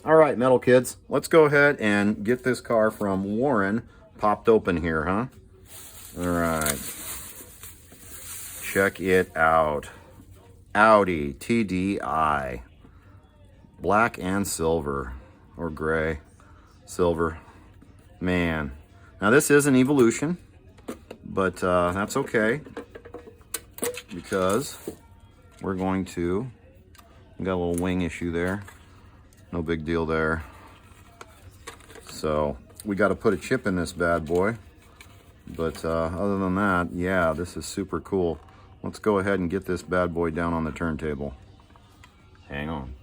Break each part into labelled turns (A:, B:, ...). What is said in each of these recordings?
A: All right, metal kids, let's go ahead and get this car from Warren popped open here, huh? All right. Check it out. Audi TDI. Black and silver. Or gray. Silver. Man. Now this is an Evolution, but that's okay, because we're going to, we got a little wing issue there. No big deal there. So we got to put a chip in this bad boy. But other than that, yeah, this is super cool. Let's go ahead and get this bad boy down on the turntable. Hang on.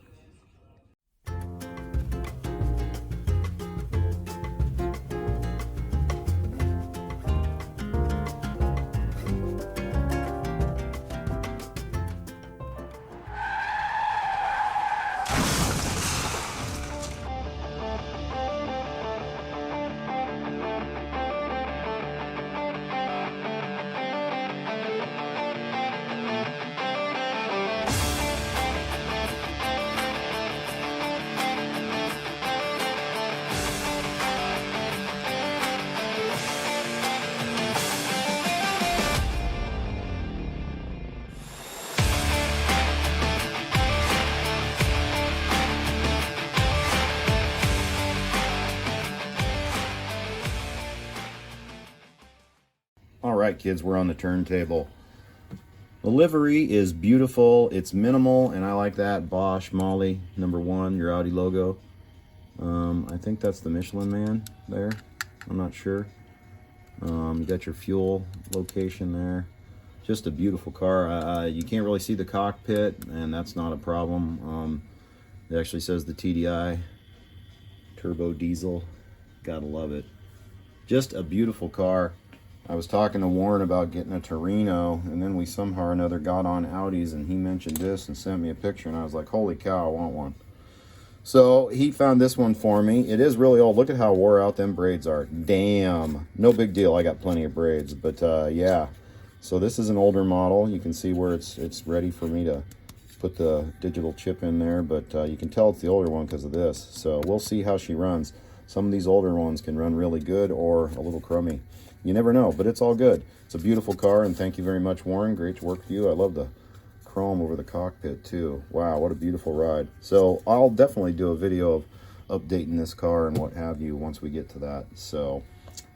A: All right, kids, we're on the turntable. The livery is beautiful. It's minimal, and I like that. Bosch, Molly, #1, your Audi logo. I think that's the Michelin Man there. I'm not sure. You got your fuel location there. Just a beautiful car. You can't really see the cockpit, and that's not a problem. It actually says the TDI, turbo diesel. Gotta love it. Just a beautiful car. I was talking to Warren about getting a Torino, and then we somehow or another got on Audis, and he mentioned this and sent me a picture, and I was like, holy cow, I want one. So he found this one for me. It is really old. Look at how wore out them braids are. Damn. No big deal. I got plenty of braids, but yeah. So this is an older model. You can see where it's ready for me to put the digital chip in there, but you can tell it's the older one because of this. So we'll see how she runs. Some of these older ones can run really good or a little crummy. You never know, but it's all good. It's a beautiful car, and thank you very much, Warren. Great to work with you. I love the chrome over the cockpit too. Wow, what a beautiful ride. So I'll definitely do a video of updating this car and what have you once we get to that. So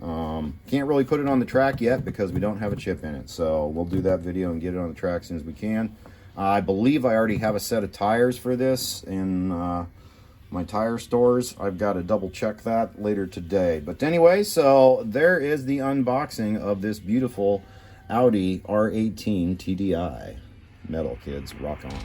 A: can't really put it on the track yet because we don't have a chip in it. So we'll do that video and get it on the track as soon as we can. I believe I already have a set of tires for this in my tire stores. I've got to double check that later today. But anyway, so there is the unboxing of this beautiful Audi R-18 TDI. Metal kids, rock on.